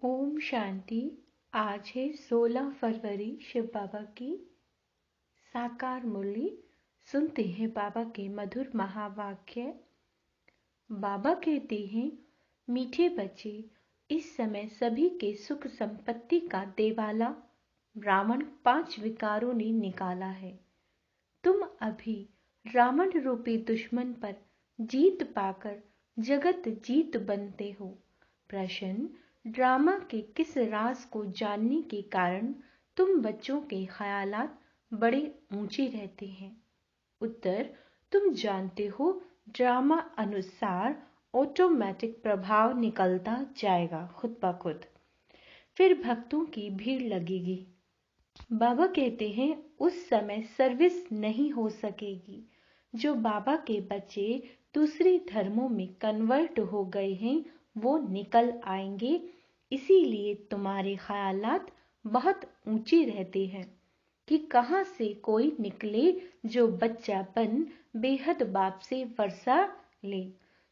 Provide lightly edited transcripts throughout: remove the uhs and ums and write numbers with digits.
ओम शांति। आज है 16 फरवरी, शिव बाबा की साकार मुरली। सुनते हैं बाबा के मधुर महावाक्य। बाबा कहते हैं, मीठे बच्चे, इस समय सभी के सुख संपत्ति का देवाला रावण 5 विकारों ने निकाला है। तुम अभी रावण रूपी दुश्मन पर जीत पाकर जगत जीत बनते हो। प्रश्न, ड्रामा के किस राज को जानने के कारण तुम बच्चों के ख्यालात बड़े ऊंचे रहते हैं? उत्तर, तुम जानते हो ड्रामा अनुसार ऑटोमेटिक प्रभाव निकलता जाएगा खुद ब खुद। फिर भक्तों की भीड़ लगेगी। बाबा कहते हैं उस समय सर्विस नहीं हो सकेगी। जो बाबा के बच्चे दूसरे धर्मों में कन्वर्ट हो गए हैं वो निकल आएंगे। इसीलिए तुम्हारे ख्यालात बहुत ऊंचे रहते हैं कि कहां से कोई निकले जो बच्चापन बेहद बाप से वर्षा ले।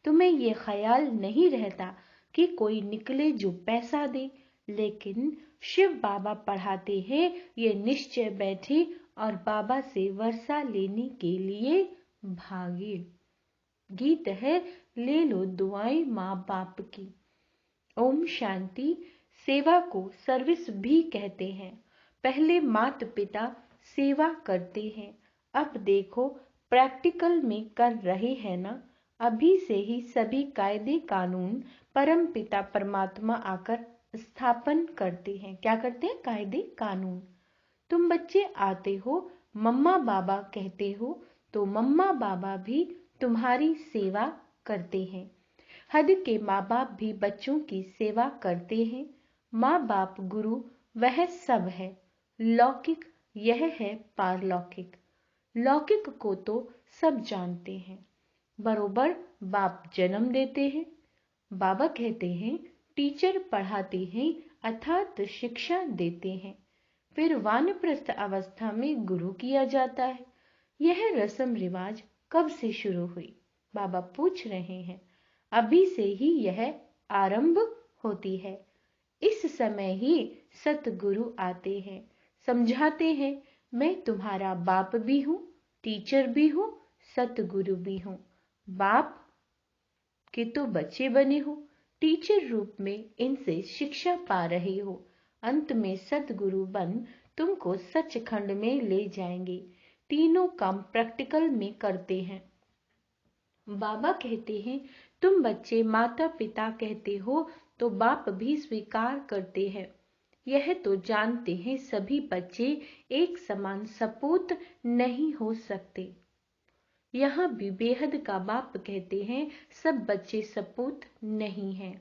तुम्हें ये ख्याल नहीं रहता कि कोई निकले जो पैसा दे, लेकिन शिव बाबा पढ़ाते हैं ये निश्चय बैठे और बाबा से वर्षा लेने के लिए भागे। गीत है, ले लो दुआएं माँ बाप की। ओम शांति। सेवा को सर्विस भी कहते हैं। पहले माता पिता सेवा करते हैं, अब देखो प्रैक्टिकल में कर रहे हैं ना। अभी से ही सभी कायदे कानून परम पिता परमात्मा आकर स्थापन करते हैं। क्या करते हैं? कायदे कानून। तुम बच्चे आते हो, मम्मा बाबा कहते हो, तो मम्मा बाबा भी तुम्हारी सेवा करते हैं। हद के माँ बाप भी बच्चों की सेवा करते हैं। माँ बाप गुरु वह सब है। लौकिक यह है पारलौकिक। लौकिक को तो सब जानते हैं। बरोबर बाप जन्म देते हैं। बाबा कहते हैं टीचर पढ़ाते हैं अर्थात शिक्षा देते हैं। फिर वानप्रस्थ अवस्था में गुरु किया जाता है। यह रस्म रिवाज कब से शुरू हुई? बाबा पूछ रहे हैं। अभी से ही यह आरंभ होती है। इस समय ही सतगुरु आते हैं, समझाते हैं मैं तुम्हारा बाप भी हूँ, टीचर भी हूँ, सतगुरु भी हूँ। बाप के तो बच्चे बने हो, टीचर रूप में इनसे शिक्षा पा रहे हो। अंत में सतगुरु बन तुमको सचखंड में ले जाएंगे। तीनों काम प्रैक्टिकल में करते हैं। बाबा कहते हैं तुम बच्चे माता पिता कहते हो तो बाप भी स्वीकार करते हैं। यह तो जानते हैं सभी बच्चे एक समान सपूत नहीं हो सकते। यहाँ भी बेहद का बाप कहते हैं सब बच्चे सपूत नहीं हैं।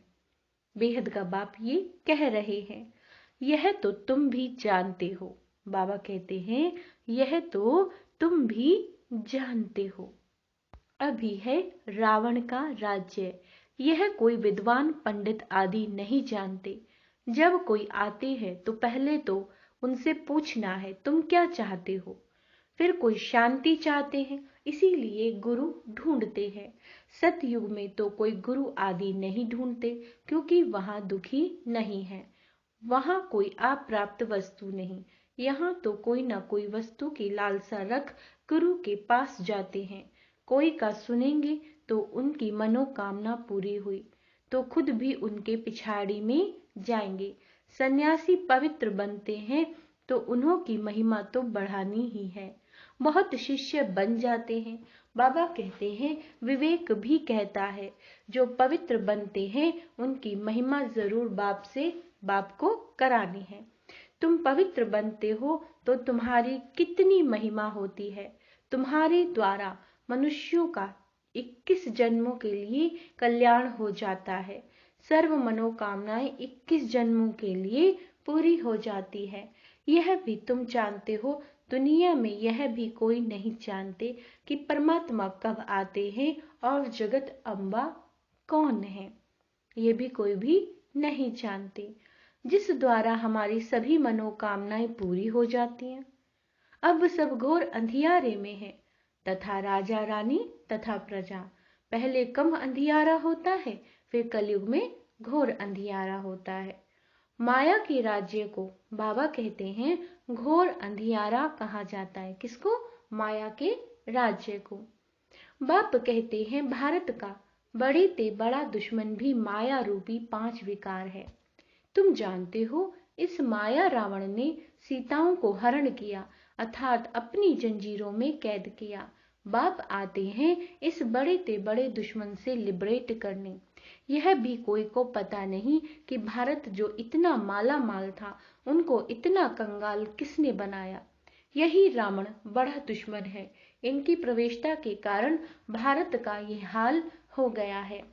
बेहद का बाप ये कह रहे हैं। यह तो तुम भी जानते हो। बाबा कहते हैं यह तो तुम भी जानते हो। अभी है रावण का राज्य। यह कोई विद्वान पंडित आदि नहीं जानते। जब कोई आते हैं तो पहले तो उनसे पूछना है तुम क्या चाहते हो। फिर कोई शांति चाहते हैं, इसीलिए गुरु ढूंढते हैं। सतयुग में तो कोई गुरु आदि नहीं ढूंढते, क्योंकि वहां दुखी नहीं है, वहां कोई अप्राप्त वस्तु नहीं। यहाँ तो कोई ना कोई वस्तु की लालसा रख गुरु के पास जाते हैं। कोई का सुनेंगे तो उनकी मनोकामना पूरी हुई तो खुद भी उनके पिछाड़ी में जाएंगे। सन्यासी पवित्र बनते हैं तो उन्हों की महिमा तो बढ़ानी ही है। बहुत शिष्य बन जाते हैं। बाबा कहते हैं विवेक भी कहता है जो पवित्र बनते हैं उनकी महिमा जरूर बाप को करानी है। तुम पवित्र बनते हो तो तुम्हारी कितनी महिमा होती है। तुम्हारे द्वारा मनुष्यों का 21 जन्मों के लिए कल्याण हो जाता है। सर्व मनोकामनाएं 21 जन्मों के लिए पूरी हो जाती है। यह भी तुम जानते हो। दुनिया में यह भी कोई नहीं जानते कि परमात्मा कब आते हैं और जगत अम्बा कौन है। ये भी कोई भी नहीं जानते, जिस द्वारा हमारी सभी मनोकामनाएं पूरी हो जाती हैं। अब सब घोर अंधियारे में है, तथा राजा रानी तथा प्रजा। पहले कम अंधियारा होता है, फिर कलयुग में घोर अंधियारा होता है। माया के राज्य को बाबा कहते हैं घोर अंधियारा कहा जाता है। किसको? माया के राज्य को। बाप कहते हैं भारत का बड़े ते बड़ा दुश्मन भी माया रूपी 5 विकार है। तुम जानते हो इस माया रावण ने सीताओं को हरण किया अर्थात अपनी जंजीरों में कैद किया। बाप आते हैं इस बड़े ते बड़े दुश्मन से लिबरेट करने। यह भी कोई को पता नहीं कि भारत जो इतना माला माल था उनको इतना कंगाल किसने बनाया। यही रावण बड़ा दुश्मन है। इनकी प्रवेशता के कारण भारत का ये हाल हो गया है।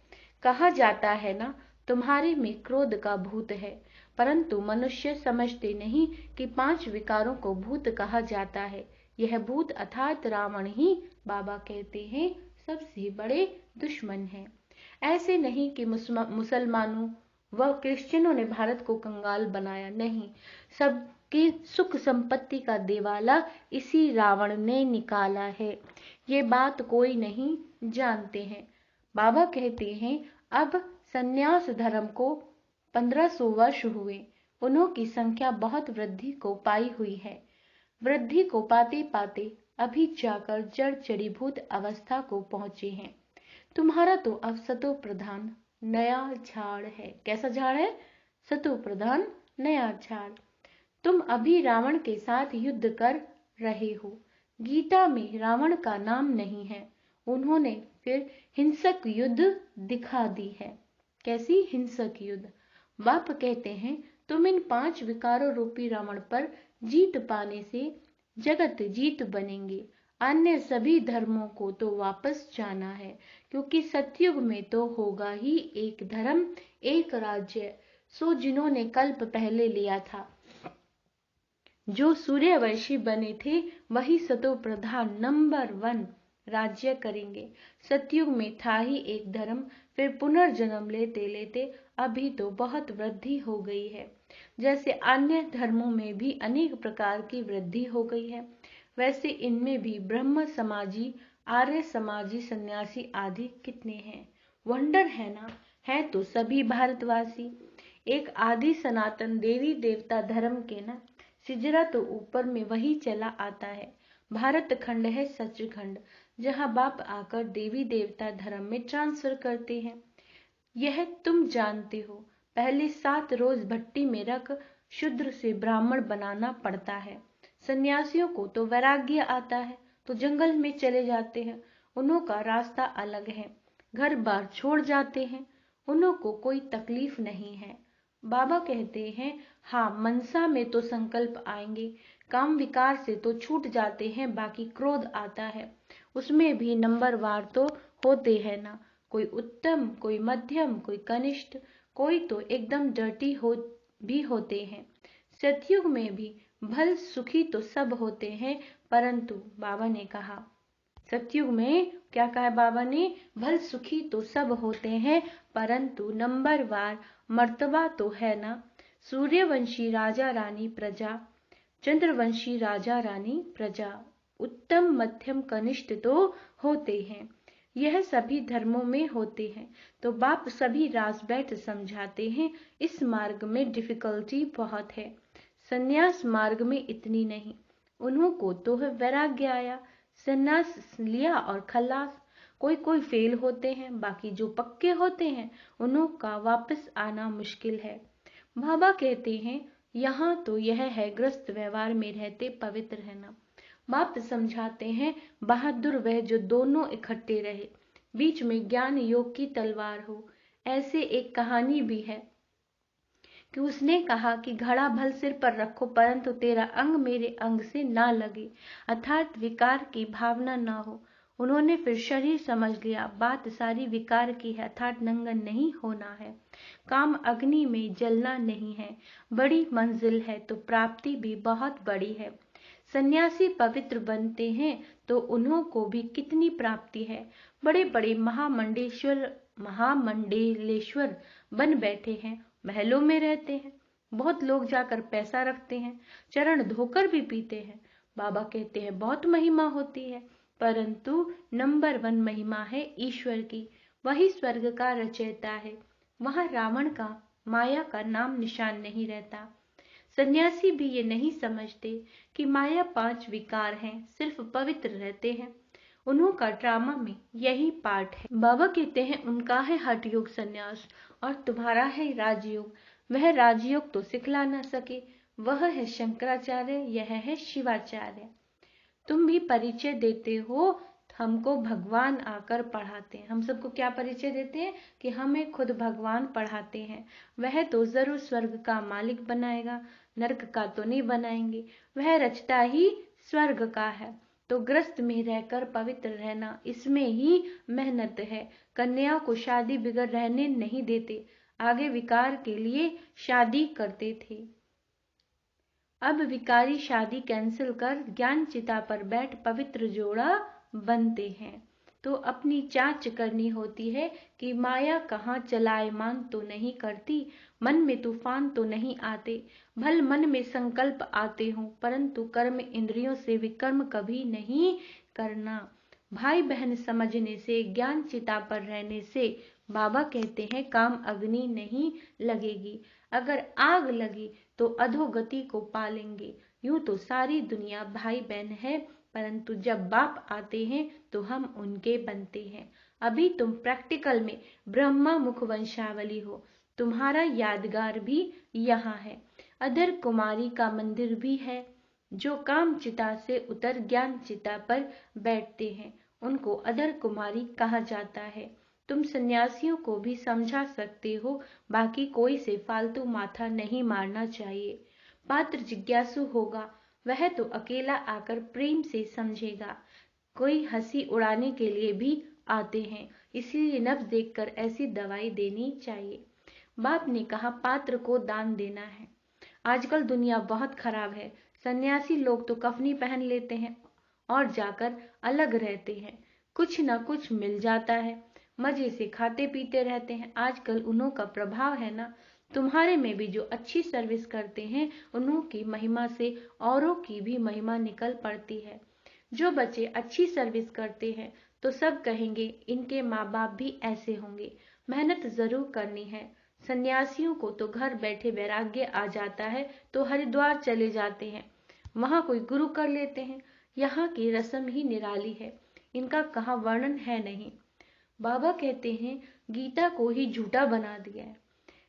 कहा जाता है ना, तुम्हारे में क्रोध का भूत है, परंतु मनुष्य समझते नहीं कि 5 विकारों को भूत कहा जाता है। यह भूत अर्थात रावण ही बाबा कहते हैं सबसे बड़े दुश्मन है। ऐसे नहीं कि मुसलमानों व क्रिश्चियनों ने भारत को कंगाल बनाया, नहीं, सबकी सुख संपत्ति का देवाला इसी रावण ने निकाला है। ये बात कोई नहीं जानते हैं। बाबा कहते हैं अब संन्यास धर्म को 1500 वर्ष हुए। उन्हों की संख्या बहुत वृद्धि को पाई हुई है। वृद्धि को पाते पाते अभी जाकर जड़ जड़ीभूत अवस्था को पहुंचे हैं। तुम्हारा तो अब सतो प्रधान नया झाड़ है। कैसा झाड़ है? सतो प्रधान नया झाड़। तुम अभी रावण के साथ युद्ध कर रहे हो। गीता में रावण का नाम नहीं है। उन्होंने फिर हिंसक युद्ध दिखा दी है। कैसी हिंसक युद्ध? बाप कहते हैं तुम इन 5 विकारों रूपी रावण पर जीत पाने से जगत जीत बनेंगे। अन्य सभी धर्मों को तो वापस जाना है, क्योंकि सतयुग में तो होगा ही एक धर्म एक राज्य। सो जिन्होंने कल्प पहले लिया था, जो सूर्यवंशी बने थे, वही सतो प्रधान नंबर 1 राज्य करेंगे। सतयुग में था ही एक धर्म, फिर पुनर्जन्म लेते लेते अभी तो बहुत वृद्धि हो गई है। जैसे अन्य धर्मों में भी अनेक प्रकार की वृद्धि हो गई है, वैसे इनमें भी ब्रह्म समाजी, आर्य समाजी, सन्यासी आदि कितने हैं। वंडर है ना? है तो सभी भारतवासी। एक आदि सनातन देवी देवता धर्म के ना सिजरा तो ऊपर में वही चला आता है। भारत खंड है सचखंड, जहाँ बाप आकर देवी देवता धर्म में ट्रांसफर करते हैं। यह तुम जानते हो। पहले 7 रोज भट्टी में रख शूद्र से ब्राह्मण बनाना पड़ता है। सन्यासियों को तो वैराग्य आता है तो जंगल में चले जाते हैं। उन्हों का रास्ता अलग है। घर बार छोड़ जाते हैं। उन्हों को कोई तकलीफ नहीं है। बाबा कहते हैं हाँ, मनसा में तो संकल्प आएंगे, काम विकार से तो छूट जाते हैं, बाकी क्रोध आता है। उसमें भी नंबरवार तो होते हैं ना, कोई उत्तम, कोई मध्यम, कोई कनिष्ठ, कोई तो एकदम डर्टी भी होते हैं। सतयुग में भी भल सुखी तो सब होते हैं, परंतु बाबा ने कहा सतयुग में क्या कहा बाबा ने? भल सुखी तो सब होते हैं, परंतु नंबरवार मर्तबा तो है ना। सूर्यवंशी राजा रानी प्रजा, चंद्रवंशी राजा रानी प्रजा, उत्तम मध्यम कनिष्ठ तो होते हैं। यह सभी धर्मों में होते हैं। तो बाप सभी राज बैठ समझाते हैं इस मार्ग में डिफिकल्टी बहुत है, संन्यास मार्ग में इतनी नहीं। उन्हों को तो वैराग्य आया, संन्यास लिया और खलास। कोई कोई फेल होते हैं, बाकी जो पक्के होते हैं उन्हों का वापस आना मुश्किल है। बाबा कहते हैं यहाँ तो यह है ग्रस्त व्यवहार में रहते पवित्र रहना। बाप समझाते हैं बहादुर वह जो दोनों इकट्ठे रहे, बीच में ज्ञान योग की तलवार हो। ऐसे एक कहानी भी है कि उसने कहा कि घड़ा भल सिर पर रखो, परंतु तेरा अंग मेरे अंग से ना लगे, अर्थात विकार की भावना ना हो। उन्होंने फिर शरीर समझ लिया, बात सारी विकार की है, अर्थात नंगन नहीं होना है। काम अग्नि में जलना नहीं है। बड़ी मंजिल है तो प्राप्ति भी बहुत बड़ी है। सन्यासी पवित्र बनते हैं तो उन्हों को भी कितनी प्राप्ति है। बड़े बड़े महामंडलेश्वर बन बैठे हैं, महलों में रहते हैं। बहुत लोग जाकर पैसा रखते हैं, चरण धोकर भी पीते हैं। बाबा कहते हैं बहुत महिमा होती है, परंतु नंबर 1 महिमा है ईश्वर की। वही स्वर्ग का रचयिता है। वहां रावण का माया का नाम निशान नहीं रहता। सन्यासी भी ये नहीं समझते कि माया 5 विकार हैं, सिर्फ पवित्र रहते हैं। उन्हों का ड्रामा में यही पार्ट है। बाबा कहते हैं उनका है हठ योग संन्यास और तुम्हारा है राजयोग। वह राजयोग तो सिखला न सके, वह है शंकराचार्य, यह है शिवाचार्य। तुम भी परिचय देते हो, हमको भगवान आकर पढ़ाते हैं। हम सबको क्या परिचय देते हैं कि हमें खुद भगवान पढ़ाते हैं। वह तो जरूर स्वर्ग का मालिक बनाएगा, नरक का तो नहीं बनाएंगे। वह रचता ही स्वर्ग का है, तो ग्रस्त में रहकर पवित्र रहना, इसमें ही मेहनत है। कन्या को शादी बिगड़ रहने नहीं देते, आगे विकार के लिए शादी करते थे। अब विकारी शादी कैंसिल कर ज्ञान चिता पर बैठ पवित्र जोड़ा बनते हैं। तो अपनी जांच करनी होती है कि माया कहाँ चलायमान तो नहीं करती, मन में तूफान तो नहीं आते। भल मन में संकल्प आते हों, परंतु कर्म इंद्रियों से विकर्म कभी नहीं करना। भाई बहन समझने से, ज्ञान चिता पर रहने से बाबा कहते हैं काम अग्नि नहीं लगेगी। अगर आग लगी तो अधोगति को पालेंगे। यूं तो सारी दुनिया भाई बहन है, परंतु जब बाप आते हैं तो हम उनके बनते हैं। अभी तुम प्रैक्टिकल में ब्रह्मा मुख वंशावली हो। तुम्हारा यादगार भी यहाँ है। अधर कुमारी का मंदिर भी है। जो काम चिता से उतर ज्ञान चिता पर बैठते हैं, उनको अधर कुमारी कहा जाता है। तुम सन्यासियों को भी समझा सकते हो, बाकी कोई से फालतू माथा नहीं मारना चाहिए। पात्र जिज्ञासु होगा, वह तो अकेला आकर प्रेम से समझेगा। कोई हंसी उड़ाने के लिए भी आते हैं, इसलिए नब्ज देखकर ऐसी दवाई देनी चाहिए। बाप ने कहा पात्र को दान देना है। आजकल दुनिया बहुत खराब है। सन्यासी लोग तो कफनी पहन लेते हैं और जाकर अलग रहते हैं। कुछ ना कुछ मिल जाता है, मजे से खाते पीते रहते हैं। आजकल उन्हों का प्रभाव है ना। तुम्हारे में भी जो अच्छी सर्विस करते हैं, उन्हों की महिमा से औरों की भी महिमा निकल पड़ती है। जो बच्चे अच्छी सर्विस करते हैं तो सब कहेंगे इनके माँ बाप भी ऐसे होंगे। मेहनत जरूर करनी है। सन्यासियों को तो घर बैठे वैराग्य आ जाता है तो हरिद्वार चले जाते हैं, वहां कोई गुरु कर लेते हैं। यहाँ की रस्म ही निराली है, इनका कहाँ वर्णन है नहीं। बाबा कहते हैं गीता को ही झूठा बना दिया है।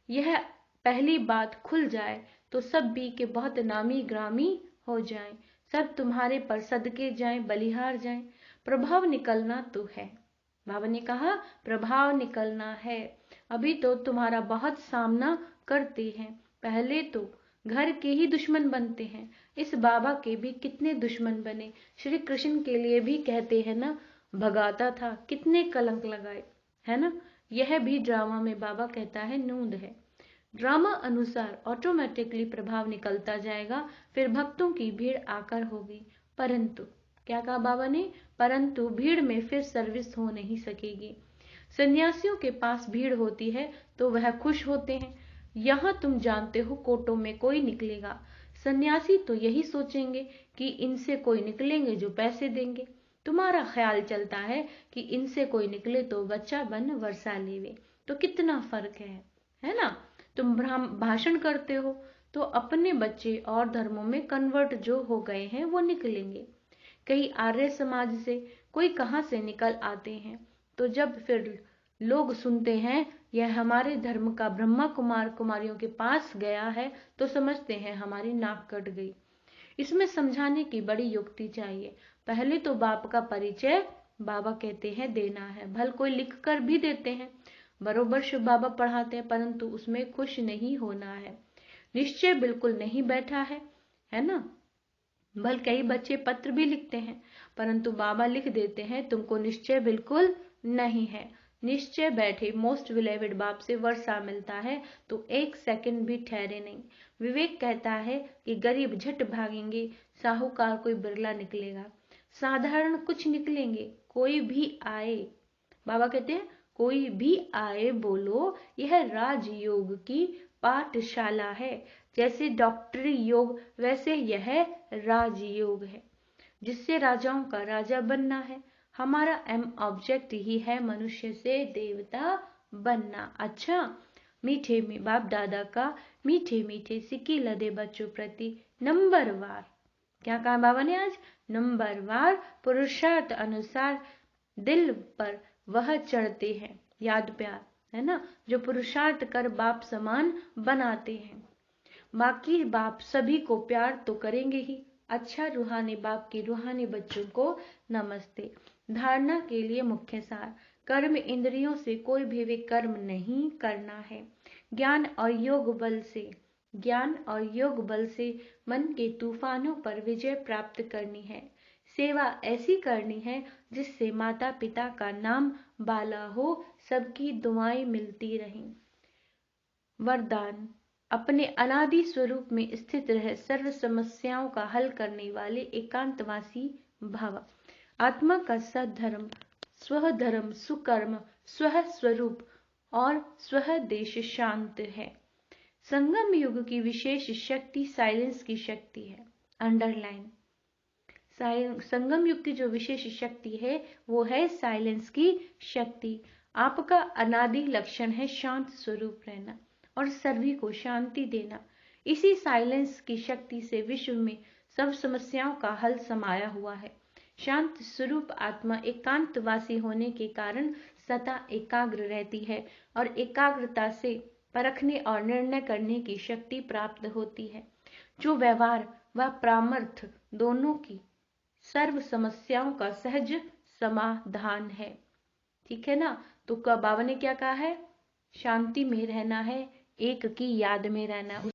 यह पहली बात खुल जाए तो सब भी के बहुत नामी ग्रामी हो जाएं, सब तुम्हारे पर सदके जाएं, बलिहार जाएं। प्रभाव निकलना तो है। बाबा ने कहा प्रभाव निकलना है। अभी तो तुम्हारा बहुत सामना करते हैं, पहले तो घर के ही दुश्मन बनते हैं। इस बाबा के भी कितने दुश्मन बने। श्री कृष्ण के लिए भी कहते हैं ना, भगाता था, कितने कलंक लगाए, है ना। यह भी ड्रामा में बाबा कहता है नूंद है। ड्रामा अनुसार ऑटोमेटिकली प्रभाव निकलता जाएगा, फिर भक्तों की भीड़ आकर होगी। परंतु क्या कहा बाबा ने, परंतु भीड़ में फिर सर्विस हो नहीं सकेगी। सन्यासियों के पास भीड़ होती है तो वह खुश होते हैं। यहाँ तुम जानते हो कोटों में कोई निकलेगा। सन्यासी तो यही सोचेंगे कि इनसे कोई निकलेंगे जो पैसे देंगे। तुम्हारा ख्याल चलता है कि इनसे कोई निकले तो बच्चा बन वर्षा लेवे। तो कितना फर्क है ना। तुम भाषण करते हो तो अपने बच्चे और धर्मों में कन्वर्ट जो हो गए हैं वो निकलेंगे। कई आर्य समाज से कोई कहां से निकल आते हैं, तो जब फिर लोग सुनते हैं यह हमारे धर्म का ब्रह्मा कुमार कुमारियों के पास गया है, तो समझते हैं हमारी नाक कट गई। इसमें समझाने की बड़ी युक्ति चाहिए। पहले तो बाप का परिचय बाबा कहते हैं देना है। भल कोई लिख कर भी देते हैं, बरोबर शिव बाबा पढ़ाते हैं, परंतु उसमें खुश नहीं होना है। निश्चय बिल्कुल नहीं बैठा है ना। भल कई बच्चे पत्र भी लिखते हैं, परंतु बाबा लिख देते हैं तुमको निश्चय बिल्कुल नहीं है। निश्चय बैठे मोस्ट विलेविड बाप से वर्षा मिलता है तो एक सेकंड भी ठहरे नहीं। विवेक कहता है कि गरीब झट भागेंगे, साहूकार कोई बिरला निकलेगा, साधारण कुछ निकलेंगे। कोई भी आए, बाबा कहते हैं कोई भी आए बोलो, यह राजयोग की पाठशाला है। जैसे डॉक्टरी योग वैसे यह राजयोग है, जिससे राजाओं का राजा बनना है। हमारा एम ऑब्जेक्ट ही है मनुष्य से देवता बनना। अच्छा, मीठे में बाप दादा का मीठे मीठे सिक्के लदे बच्चों प्रति नंबरवार, क्या कहा बाबा ने आज, नंबरवार पुरुषार्थ अनुसार दिल पर वह चढ़ते हैं, याद प्यार है ना, जो पुरुषार्थ कर बाप समान बनाते हैं। बाकी बाप सभी को प्यार तो करेंगे ही। अच्छा रूहानी बाप के रूहानी बच्चों को नमस्ते। धारणा के लिए मुख्य सार, कर्म इंद्रियों से कोई भी कर्म नहीं करना है। ज्ञान और योग बल से मन के तूफानों पर विजय प्राप्त करनी है। सेवा ऐसी करनी है जिससे माता पिता का नाम बाला हो, सबकी दुआएं मिलती रहें। वरदान, अपने अनादि स्वरूप में स्थित रह सर्व समस्याओं का हल करने वाले एकांतवासी भव। आत्मा का सद्धर्म, स्वधर्म, सुकर्म, स्व स्वरूप और स्व देश शांत है। संगम युग की विशेष शक्ति साइलेंस की शक्ति है। अंडरलाइन, संगम युग की जो विशेष शक्ति है वो है साइलेंस की शक्ति। आपका अनादि लक्षण है शांत स्वरूप रहना और सभी को शांति देना। इसी साइलेंस की शक्ति से विश्व में सब समस्याओं का हल समाया हुआ है। शांत स्वरूप आत्मा एकांतवासी होने के कारण सदा एकाग्र रहती है और एकाग्रता से परखने और निर्णय करने की शक्ति प्राप्त होती है, जो व्यवहार व परामर्थ दोनों की सर्व समस्याओं का सहज समाधान है। ठीक है ना। तो बाबा ने क्या कहा है, शांति में रहना है, एक की याद में रहना है।